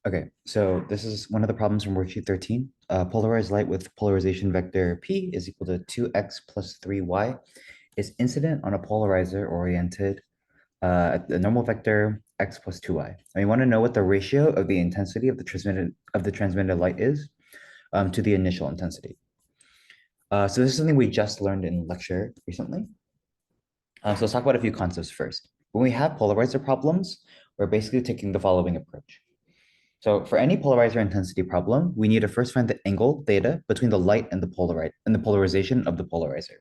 Okay, so this is one of the problems from worksheet 13. Polarized light with polarization vector P is equal to 2x plus 3y is incident on a polarizer oriented at the normal vector x plus 2y. And we want to know what the ratio of the intensity of the transmitted light is to the initial intensity. So this is something we just learned in lecture recently. So let's talk about a few concepts first. When we have polarizer problems, we're basically taking the following approach. So for any polarizer intensity problem, we need to first find the angle theta between the light and the polarization of the polarizer.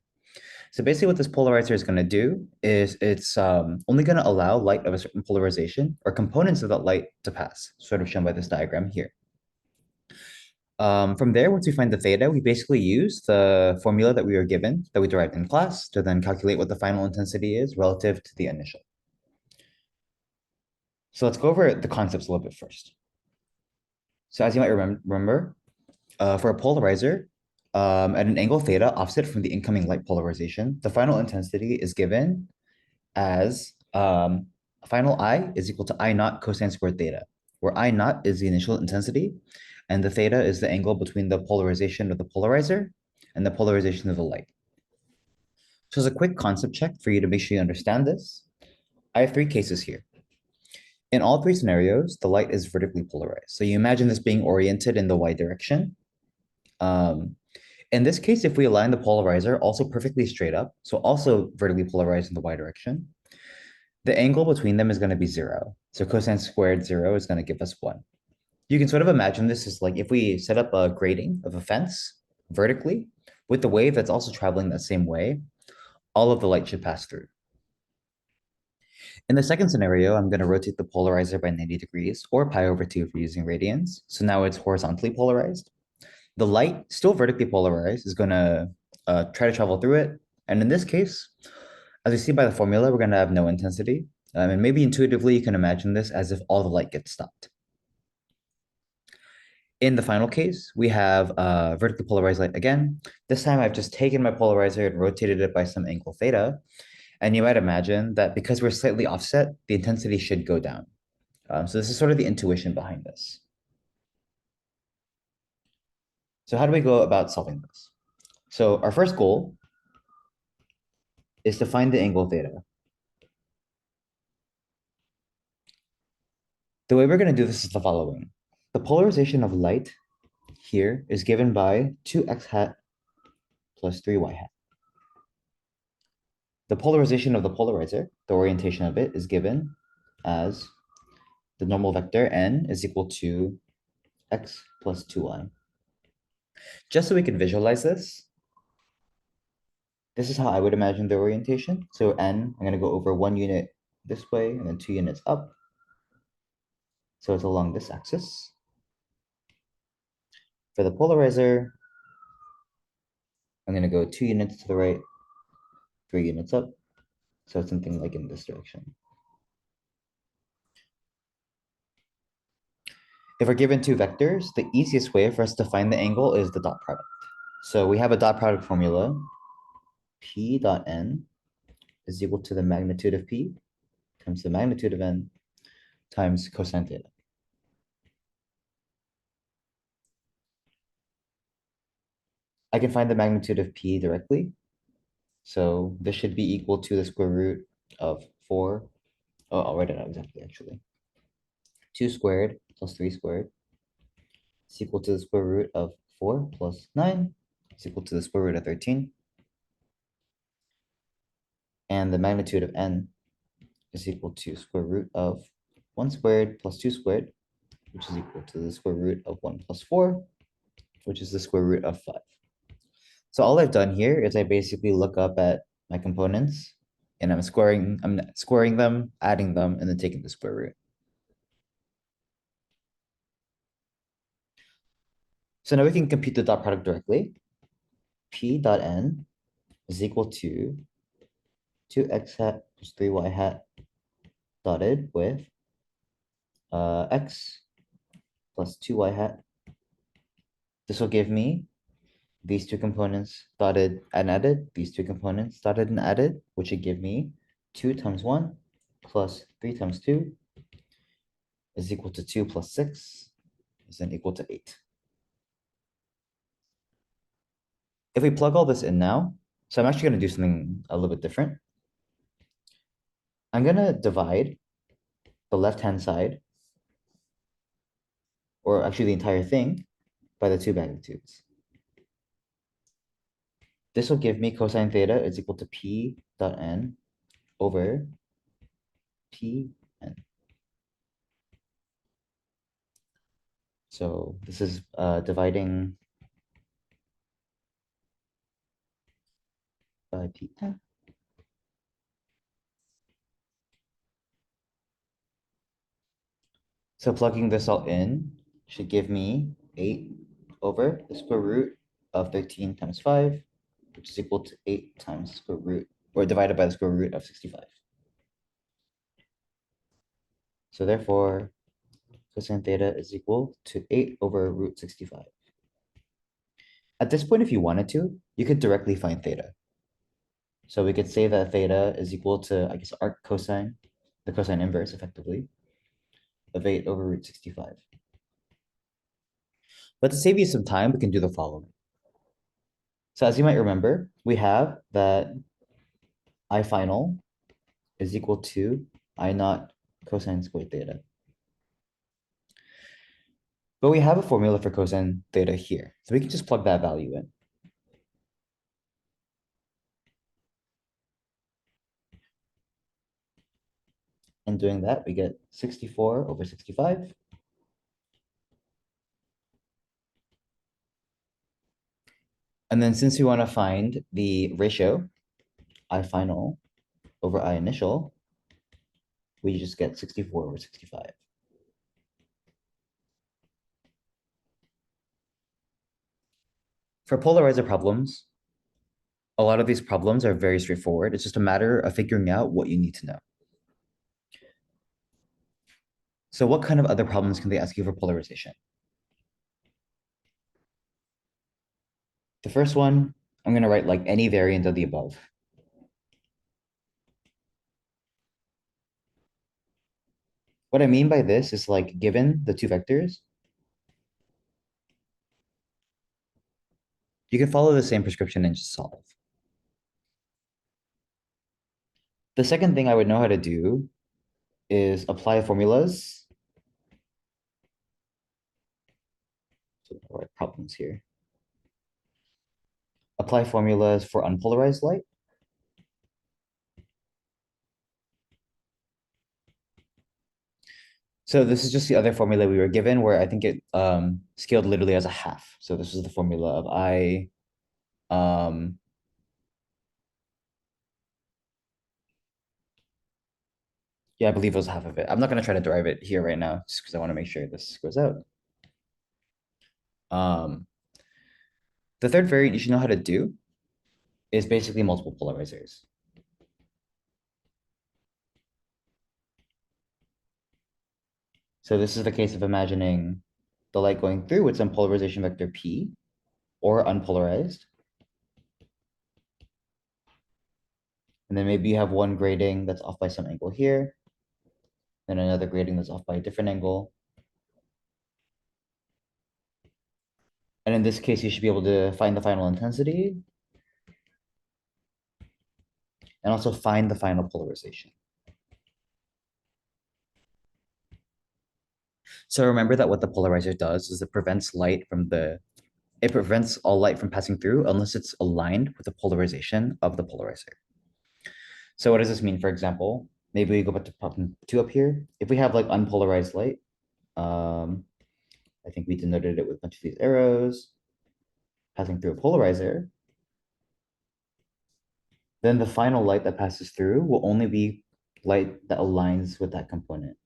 So basically what this polarizer is going to do is it's only going to allow light of a certain polarization or components of that light to pass, sort of shown by this diagram here. From there, once we find the theta, we basically use the formula that we were given, that we derived in class, to then calculate what the final intensity is relative to the initial. So let's go over the concepts a little bit first. So as you might remember, for a polarizer, at an angle theta offset from the incoming light polarization, the final intensity is given as final I is equal to I naught cosine squared theta, where I naught is the initial intensity, and the theta is the angle between the polarization of the polarizer and the polarization of the light. So as a quick concept check for you to make sure you understand this, I have three cases here. In all three scenarios, the light is vertically polarized. So you imagine this being oriented in the y direction. In this case, if we align the polarizer also perfectly straight up, so also vertically polarized in the y direction, the angle between them is going to be 0. So cosine squared 0 is going to give us 1. You can sort of imagine this as like if we set up a grating of a fence vertically with the wave that's also traveling that same way, all of the light should pass through. In the second scenario, I'm going to rotate the polarizer by 90 degrees or pi over 2 if we're using radians. So now it's horizontally polarized. The light, still vertically polarized, is going to try to travel through it. And in this case, as we see by the formula, we're going to have no intensity. And maybe intuitively, you can imagine this as if all the light gets stopped. In the final case, we have vertically polarized light again. This time, I've just taken my polarizer and rotated it by some angle theta. And you might imagine that because we're slightly offset, the intensity should go down. So this is sort of the intuition behind this. So how do we go about solving this? So our first goal is to find the angle theta. The way we're going to do this is the following. The polarization of light here is given by 2x hat plus 3y hat. The polarization of the polarizer, the orientation of it, is given as the normal vector n is equal to x plus 2y. Just so we can visualize this, this is how I would imagine the orientation. So n, I'm going to go over 1 unit this way and then 2 units up. So it's along this axis. For the polarizer, I'm going to go 2 units to the right, 3 units up. So it's something like in this direction. If we're given two vectors, the easiest way for us to find the angle is the dot product. So we have a dot product formula. P dot n is equal to the magnitude of P times the magnitude of n times cosine theta. I can find the magnitude of P directly. So this should be equal to the square root of 4. Oh, I'll write it out exactly, actually. 2 squared plus 3 squared is equal to the square root of 4 plus 9 is equal to the square root of 13. And the magnitude of n is equal to square root of 1 squared plus 2 squared, which is equal to the square root of 1 plus 4, which is the square root of 5. So all I've done here is I basically look up at my components and I'm squaring them, adding them, and then taking the square root. So now we can compute the dot product directly. P dot n is equal to 2x hat plus 3y hat dotted with x plus 2y hat. This will give me these two components dotted and added, these two components dotted and added, which would give me 2 times 1 plus 3 times 2 is equal to 2 plus 6 is then equal to 8. If we plug all this in now, so I'm actually going to do something a little bit different. I'm going to divide the left-hand side, or actually the entire thing, by the two magnitudes. This will give me cosine theta is equal to p dot n over p n. So this is dividing by p n. So plugging this all in should give me 8 over the square root of 13 times 5, which is equal to 8 times the square root, or divided by the square root of 65. So therefore, cosine theta is equal to 8 over root 65. At this point, if you wanted to, you could directly find theta. So we could say that theta is equal to, I guess, arc cosine, the cosine inverse, effectively, of 8 over root 65. But to save you some time, we can do the following. So as you might remember, we have that I final is equal to I naught cosine squared theta. But we have a formula for cosine theta here. So we can just plug that value in. And doing that, we get 64 over 65. And then since we want to find the ratio, I final over I initial, we just get 64 over 65. For polarizer problems, a lot of these problems are very straightforward. It's just a matter of figuring out what you need to know. So what kind of other problems can they ask you for polarization? The first one, I'm going to write like any variant of the above. What I mean by this is like given the two vectors, you can follow the same prescription and just solve. The second thing I would know how to do is apply formulas. So I'll write problems here. Apply formulas for unpolarized light. So this is just the other formula we were given where I think it scaled literally as a half. So this is the formula of I yeah, I believe it was half of it. I'm not going to try to derive it here right now just because I want to make sure this goes out. Um, the third variant you should know how to do is basically multiple polarizers. So this is the case of imagining the light going through with some polarization vector P or unpolarized. And then maybe you have one grating that's off by some angle here, then another grating that's off by a different angle. And in this case, you should be able to find the final intensity and also find the final polarization. So remember that what the polarizer does is it prevents all light from passing through unless it's aligned with the polarization of the polarizer. So what does this mean? For example, maybe we go back to problem 2 up here. If we have like unpolarized light, I think we denoted it with a bunch of these arrows passing through a polarizer, then the final light that passes through will only be light that aligns with that component.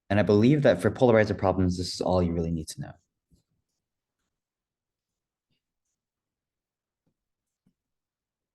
And I believe that for polarizer problems, this is all you really need to know.